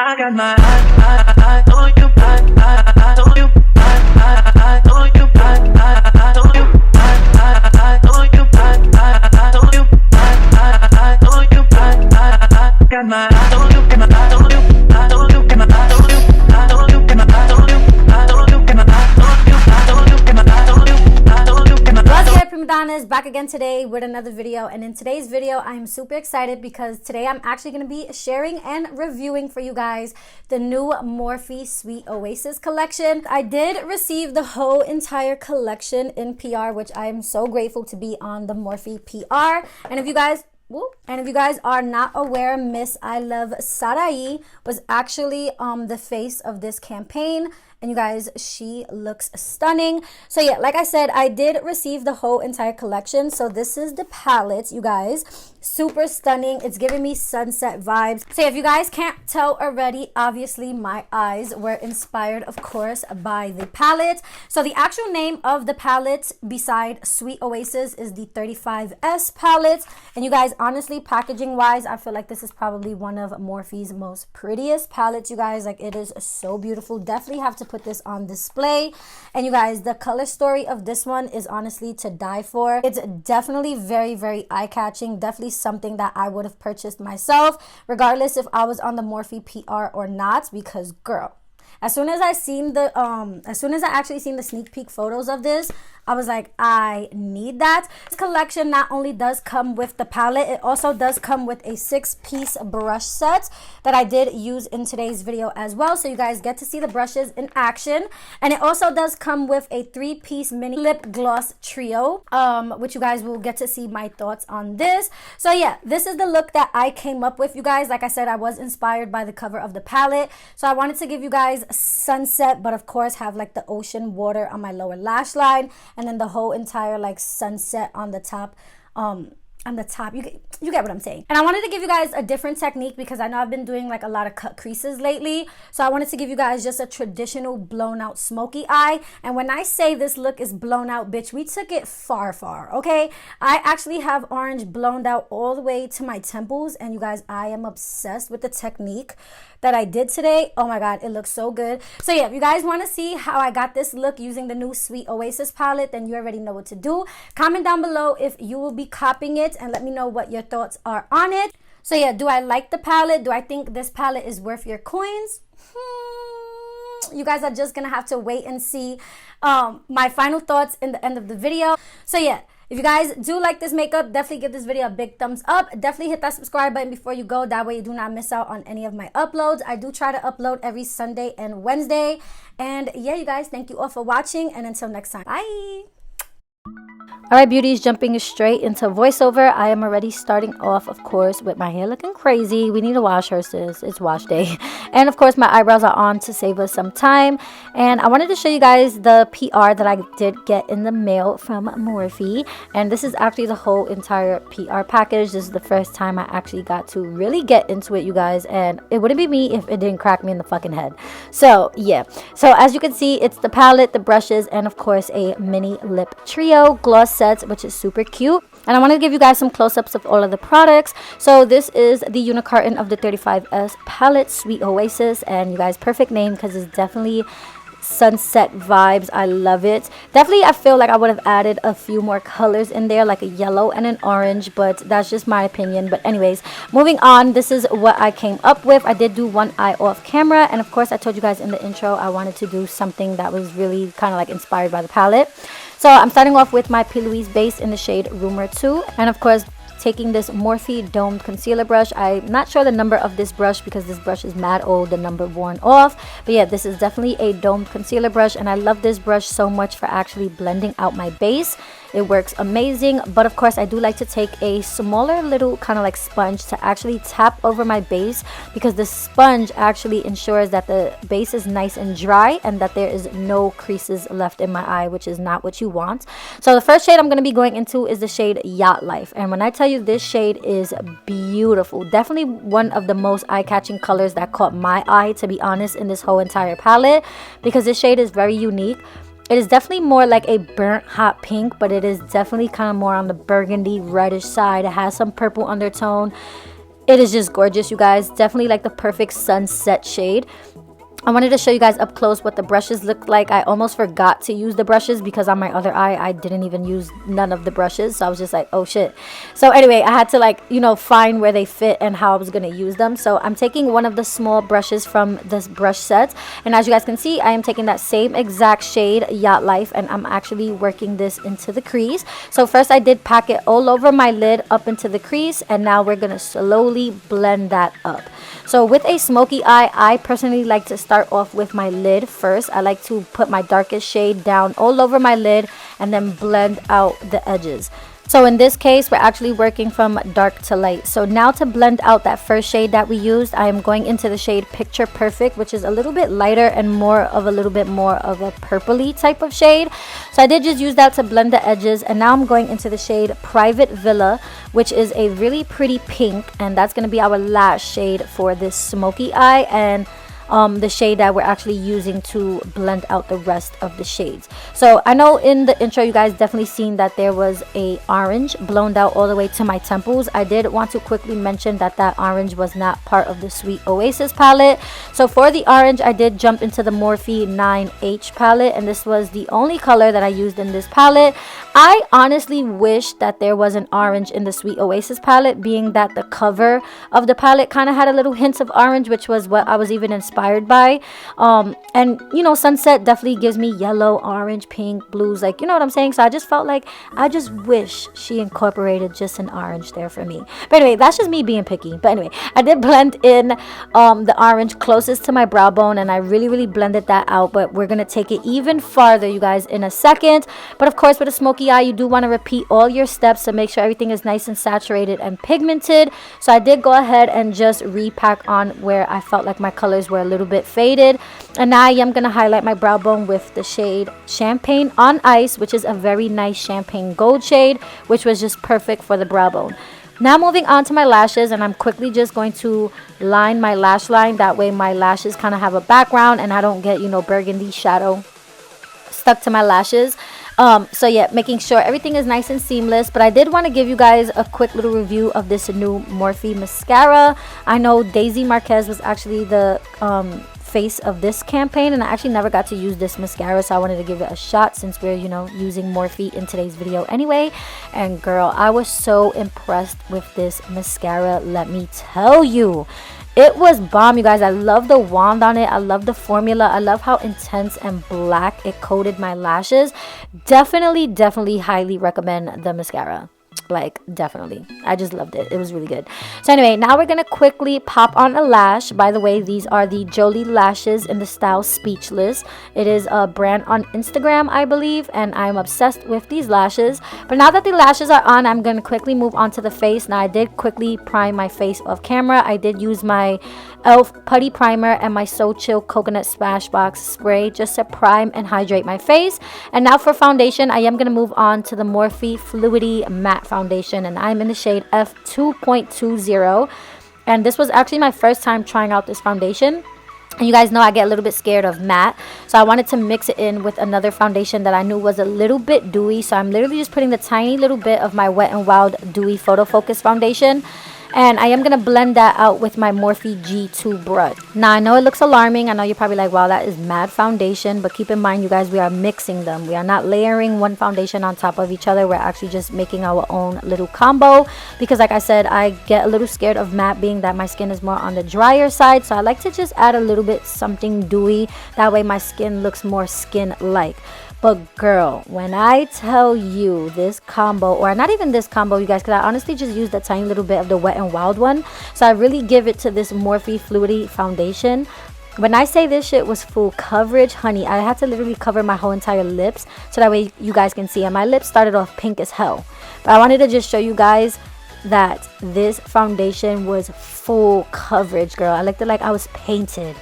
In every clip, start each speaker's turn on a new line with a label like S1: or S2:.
S1: I got my eye on you, eye on you, eye on you, eye on you, eye on you, eye on you, eye on you, eye got my eye on you, got my eye on you, eye on you, got my eye on you, eye on you, got my eye on you, eye on you, got my eye on you, eye on you, got my eye on you, eye on you, got my.
S2: What's good, prima donnas? Back again today with another video, and in today's video I'm super excited because today I'm actually going to be sharing and reviewing for you guys the new Morphe Sweet Oasis collection. I did receive the whole entire collection in PR, which I am so grateful to be on the Morphe PR. And if you guys are not aware, Miss Iluvsarahii was actually the face of this campaign. And you guys, she looks stunning. So yeah, like I said, I did receive the whole entire collection. So this is the palette, you guys. Super stunning. It's giving me sunset vibes. So yeah, if you guys can't tell already, obviously my eyes were inspired, of course, by the palette. So the actual name of the palette beside Sweet Oasis is the 35S palette. And you guys, honestly, packaging wise, I feel like this is probably one of Morphe's most prettiest palettes, you guys. Like, it is so beautiful. Definitely have to put this on display. And you guys, the color story of this one is honestly to die for. It's definitely very, very eye-catching. Definitely something that I would have purchased myself, regardless if I was on the Morphe PR or not, because girl, as soon as I actually seen the sneak peek photos of this, I was like, I need that. This collection not only does come with the palette, it also does come with a 6-piece brush set that I did use in today's video as well. So you guys get to see the brushes in action. And it also does come with a 3-piece mini lip gloss trio, which you guys will get to see my thoughts on this. So yeah, this is the look that I came up with, you guys. Like I said, I was inspired by the cover of the palette. So I wanted to give you guys sunset, but of course have like the ocean water on my lower lash line. And then the whole entire like sunset on the top. You get what I'm saying. And I wanted to give you guys a different technique because I know I've been doing like a lot of cut creases lately. So I wanted to give you guys just a traditional blown out smoky eye. And when I say this look is blown out, bitch, we took it far, okay? I actually have orange blown out all the way to my temples. And you guys, I am obsessed with the technique that I did today. Oh my god, it looks so good. So yeah, if you guys want to see how I got this look using the new Sweet Oasis palette, then you already know what to do. Comment down below if you will be copying it and let me know what your thoughts are on it. So yeah, do I like the palette? Do I think this palette is worth your coins? You guys are just gonna have to wait and see my final thoughts in the end of the video. So yeah, if you guys do like this makeup, definitely give this video a big thumbs up. Definitely hit that subscribe button before you go. That way you do not miss out on any of my uploads. I do try to upload every Sunday and Wednesday. And yeah, you guys, thank you all for watching. And until next time, bye. Alright, beauties, jumping straight into voiceover. I am already starting off, of course, with my hair looking crazy. We need to wash her, sis. It's wash day. And of course, my eyebrows are on to save us some time. And I wanted to show you guys the PR that I did get in the mail from Morphe. And this is actually the whole entire PR package. This is the first time I actually got to really get into it, you guys. And it wouldn't be me if it didn't crack me in the fucking head. So, yeah. So, as you can see, it's the palette, the brushes, and of course, a mini lip trio gloss sets, which is super cute. And I want to give you guys some close-ups of all of the products. So this is the unicarton of the 35S palette, Sweet Oasis, and you guys, perfect name because it's definitely sunset vibes. I love it. Definitely, I feel like I would have added a few more colors in there, like a yellow and an orange, but that's just my opinion. But anyways, moving on, this is what I came up with. I did do one eye off camera, and of course I told you guys in the intro I wanted to do something that was really kind of like inspired by the palette. So I'm starting off with my plouise base in the shade Rumor 2, and of course taking this Morphe domed concealer brush. I'm not sure the number of this brush because this brush is mad old, the number worn off, but yeah, this is definitely a domed concealer brush, and I love this brush so much for actually blending out my base. It works amazing. But of course I do like to take a smaller little kind of like sponge to actually tap over my base, because the sponge actually ensures that the base is nice and dry and that there is no creases left in my eye, which is not what you want. So the first shade I'm going to be going into is the shade Yacht Life, and when I tell you this shade is beautiful, definitely one of the most eye-catching colors that caught my eye, to be honest, in this whole entire palette, because this shade is very unique. It is definitely more like a burnt hot pink, but it is definitely kind of more on the burgundy reddish side. It has some purple undertone. It is just gorgeous, you guys. Definitely like the perfect sunset shade. I wanted to show you guys up close what the brushes look like. I almost forgot to use the brushes because on my other eye I didn't even use none of the brushes, so I was just like, oh shit. So anyway, I had to, like, you know, find where they fit and how I was gonna use them. So I'm taking one of the small brushes from this brush set, and as you guys can see, I am taking that same exact shade, Yacht Life, and I'm actually working this into the crease. So first I did pack it all over my lid up into the crease, and now we're gonna slowly blend that up. So with a smoky eye, I personally like to start off with my lid first. I like to put my darkest shade down all over my lid and then blend out the edges. So in this case, we're actually working from dark to light. So now to blend out that first shade that we used, I am going into the shade Picture Perfect, which is a little bit lighter and more of a purpley type of shade. So I did just use that to blend the edges, and now I'm going into the shade Private Villa, which is a really pretty pink, and that's going to be our last shade for this smoky eye, and the shade that we're actually using to blend out the rest of the shades. So I know in the intro you guys definitely seen that there was a orange blown out all the way to my temples. I did want to quickly mention that that orange was not part of the Sweet Oasis palette. So for the orange, I did jump into the Morphe 9H palette, and this was the only color that I used in this palette. I honestly wish that there was an orange in the Sweet Oasis palette, being that the cover of the palette kind of had a little hints of orange, which was what I was even inspired by. And you know, sunset definitely gives me yellow, orange, pink, blues, like, you know what I'm saying? So I just felt like I just wish she incorporated just an orange there for me. But anyway, that's just me being picky. But anyway, I did blend in the orange closest to my brow bone, and I really blended that out. But we're gonna take it even farther, you guys, in a second. But of course, with a smoky eye, you do want to repeat all your steps to make sure everything is nice and saturated and pigmented. So I did go ahead and just repack on where I felt like my colors were a little bit faded. And now I am going to highlight my brow bone with the shade Champagne on Ice, which is a very nice champagne gold shade, which was just perfect for the brow bone. Now moving on to my lashes, and I'm quickly just going to line my lash line. That way my lashes kind of have a background and I don't get, you know, burgundy shadow stuck to my lashes. So yeah, making sure everything is nice and seamless. But I did want to give you guys a quick little review of this new Morphe mascara. I know Daisy Marquez was actually the face of this campaign, and I actually never got to use this mascara, so I wanted to give it a shot since we're, you know, using Morphe in today's video anyway. And girl, I was so impressed with this mascara, let me tell you. It was bomb, you guys. I love the wand on it. I love the formula. I love how intense and black it coated my lashes. Definitely highly recommend the mascara. Like, definitely, I just loved it. It was really good. So anyway, now we're gonna quickly pop on a lash. By the way, these are the Jollie lashes in the style Speechless. It is a brand on Instagram, I believe, and I'm obsessed with these lashes. But now that the lashes are on, I'm gonna quickly move on to the face. Now I did quickly prime my face off camera. I did use my e.l.f. putty primer and my So Chill coconut smashbox spray just to prime and hydrate my face. And now for foundation, I am gonna move on to the Morphe Fluidity matte foundation, and I'm in the shade F2.20, and this was actually my first time trying out this foundation. And you guys know I get a little bit scared of matte, so I wanted to mix it in with another foundation that I knew was a little bit dewy. So I'm literally just putting the tiny little bit of my Wet n Wild Dewy Photo Focus foundation, and I am going to blend that out with my Morphe G2 brush. Now, I know it looks alarming. I know you're probably like, wow, that is mad foundation. But keep in mind, you guys, we are mixing them. We are not layering one foundation on top of each other. We're actually just making our own little combo. Because like I said, I get a little scared of matte, being that my skin is more on the drier side. So I like to just add a little bit something dewy. That way my skin looks more skin-like. But girl, when I tell you this combo, or not even this combo, you guys, because I honestly just used a tiny little bit of the Wet n Wild one. So I really give it to this Morphe Fluidity foundation. When I say this shit was full coverage, honey, I had to literally cover my whole entire lips so that way you guys can see. And my lips started off pink as hell. But I wanted to just show you guys that this foundation was full coverage, girl. I looked like I was painted.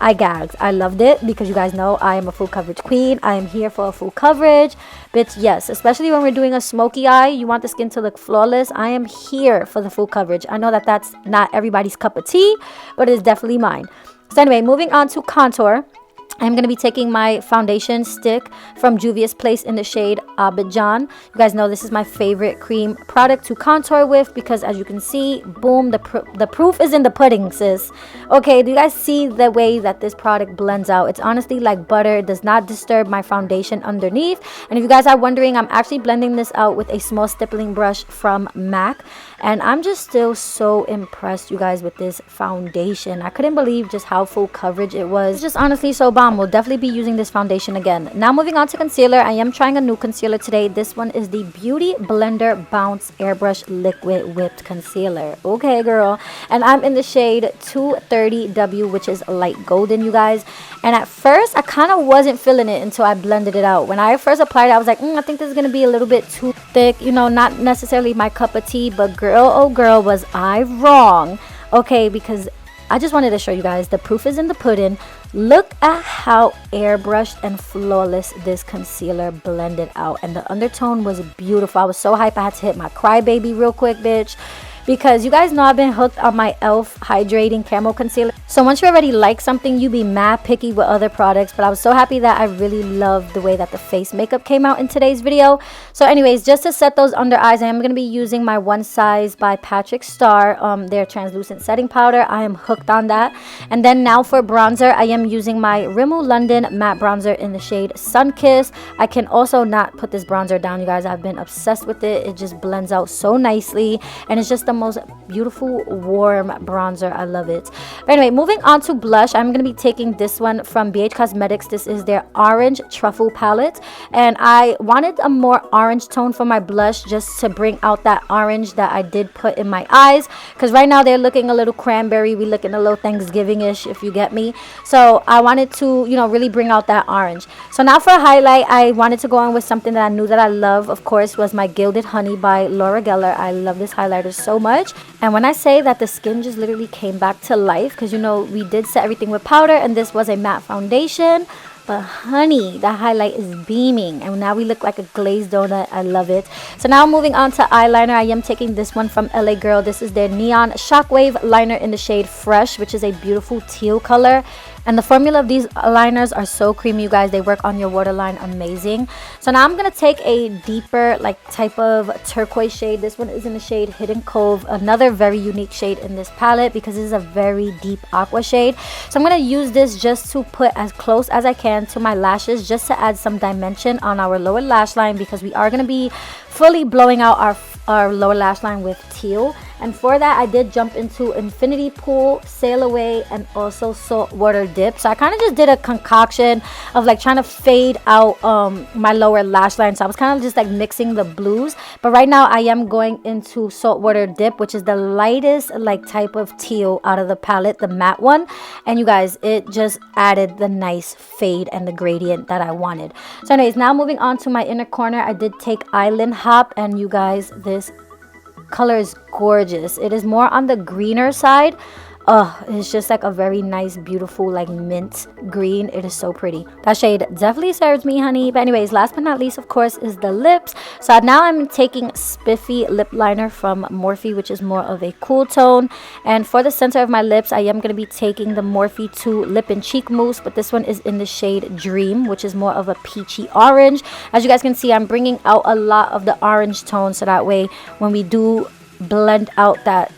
S2: I gagged. I loved it because you guys know I am a full coverage queen. I am here for a full coverage. Bitch, yes. Especially when we're doing a smoky eye. You want the skin to look flawless. I am here for the full coverage. I know that that's not everybody's cup of tea, but it is definitely mine. So anyway, moving on to contour. I'm going to be taking my foundation stick from Juvia's Place in the shade Abidjan. You guys know this is my favorite cream product to contour with because as you can see, boom, the proof is in the pudding, sis. Okay, do you guys see the way that this product blends out? It's honestly like butter. It does not disturb my foundation underneath. And if you guys are wondering, I'm actually blending this out with a small stippling brush from MAC. And I'm just still so impressed, you guys, with this foundation. I couldn't believe just how full coverage it was. It's just honestly so bomb. We'll definitely be using this foundation again. Now moving on to concealer. I am trying a new concealer today. This one is the Beauty Blender Bounce Airbrush Liquid Whipped Concealer. Okay, girl. And I'm in the shade 230W, which is light golden, you guys. And at first, I kind of wasn't feeling it until I blended it out. When I first applied it, I was like, I think this is going to be a little bit too thick. You know, not necessarily my cup of tea, but girl, oh girl, was I wrong. Okay, because I just wanted to show you guys the proof is in the pudding. Look at how airbrushed and flawless this concealer blended out. And the undertone was beautiful. I was so hyped I had to hit my crybaby real quick, bitch. Because you guys know I've been hooked on my e.l.f. hydrating camo concealer. So once you already like something, you be mad picky with other products. But I was so happy that I really loved the way that the face makeup came out in today's video. So anyways, just to set those under eyes, I am going to be using my One Size by Patrick Starr, their translucent setting powder. I am hooked on that. And then now for bronzer, I am using my Rimmel London matte bronzer in the shade Sunkissed. I can also not put this bronzer down, you guys. I've been obsessed with it. It just blends out so nicely. And it's just the most beautiful warm bronzer. I love it. But anyway, moving on to blush, I'm going to be taking this one from BH Cosmetics. This is their orange truffle palette, and I wanted a more orange tone for my blush just to bring out that orange that I did put in my eyes, because right now they're looking a little cranberry. We looking a little Thanksgiving-ish, if you get me. So I wanted to, you know, really bring out that orange. So now for a highlight, I wanted to go on with something that I knew that I love, of course, was my Gilded Honey by Laura Geller. I love this highlighter so much. And when I say that the skin just literally came back to life, because you know we did set everything with powder and this was a matte foundation, but honey, the highlight is beaming and now we look like a glazed donut. I love it. So now moving on to eyeliner, I am taking this one from LA Girl. This is their Neon Shockwave liner in the shade Fresh, which is a beautiful teal color. And the formula of these liners are so creamy, you guys. They work on your waterline amazing. So now I'm going to take a deeper like type of turquoise shade. This one is in the shade Hidden Cove, another very unique shade in this palette because this is a very deep aqua shade. So I'm going to use this just to put as close as I can to my lashes, just to add some dimension on our lower lash line, because we are going to be fully blowing out our lower lash line with teal. And for that, I did jump into Infinity Pool, Sail Away, and also Saltwater Dip. So I kind of just did a concoction of like trying to fade out my lower lash line. So I was kind of just like mixing the blues. But right now I am going into Saltwater Dip, which is the lightest like type of teal out of the palette, the matte one. And you guys, it just added the nice fade and the gradient that I wanted. So anyways, now moving on to my inner corner, I did take Island Hop, and you guys, this color is gorgeous. It is more on the greener side. It's just like a very nice, beautiful, like mint green. It is so pretty. That shade definitely serves me, honey. But anyways, last but not least, of course, is the lips. So now I'm taking Spiffy lip liner from Morphe, which is more of a cool tone. And for the center of my lips, I am going to be taking the Morphe 2 lip and cheek mousse, but this one is in the shade Dream, which is more of a peachy orange. As you guys can see, I'm bringing out a lot of the orange tone, so that way when we do blend out that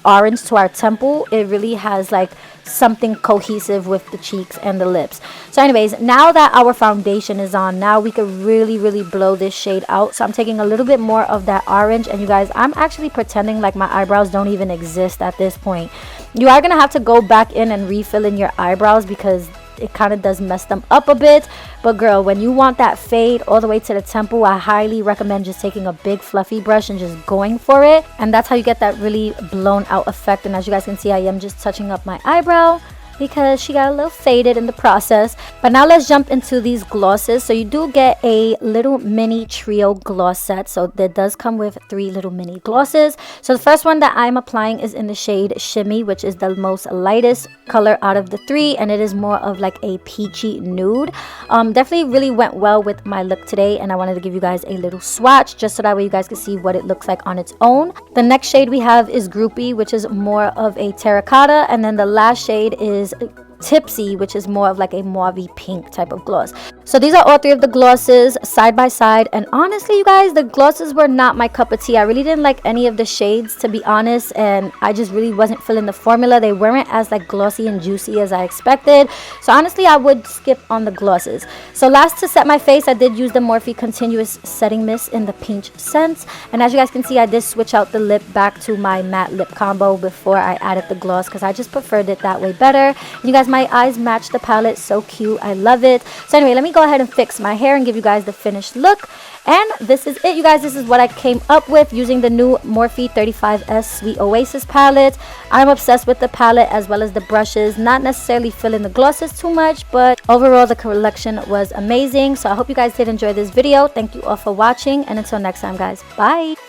S2: orange to our temple, it really has like something cohesive with the cheeks and the lips. So anyways, now that our foundation is on, now we could really blow this shade out. So I'm taking a little bit more of that orange, and you guys, I'm actually pretending like my eyebrows don't even exist at this point. You are gonna have to go back in and refill in your eyebrows because it kind of does mess them up a bit. But girl, when you want that fade all the way to the temple, I highly recommend just taking a big fluffy brush and just going for it. And that's how you get that really blown out effect. And as you guys can see, I am just touching up my eyebrow because she got a little faded in the process. But now let's jump into these glosses. So you do get a little mini trio gloss set. So that does come with 3 little mini glosses. So the first one that I'm applying is in the shade Shimmy, which is the most lightest color out of the 3, and it is more of like a peachy nude. Definitely really went well with my look today, and I wanted to give you guys a little swatch just so that way you guys can see what it looks like on its own. The next shade we have is Groupie, which is more of a terracotta, and then the last shade is Tipsy, which is more of like a mauve pink type of gloss. So these are all three of the glosses side by side, and honestly, you guys, the glosses were not my cup of tea. I really didn't like any of the shades, to be honest, and I just really wasn't feeling the formula. They weren't as like glossy and juicy as I expected, so honestly I would skip on the glosses. So last, to set my face, I did use the Morphe Continuous Setting Mist in the peach scent, and as you guys can see, I did switch out the lip back to my matte lip combo before I added the gloss because I just preferred it that way better. And you guys, my eyes match the palette, so cute, I love it. So anyway, let me go ahead and fix my hair and give you guys the finished look. And this is it, you guys. This is what I came up with using the new Morphe 35S Sweet Oasis palette. I'm obsessed with the palette as well as the brushes. Not necessarily feeling the glosses too much, but overall the collection was amazing. So I hope you guys did enjoy this video. Thank you all for watching, and until next time, guys, bye.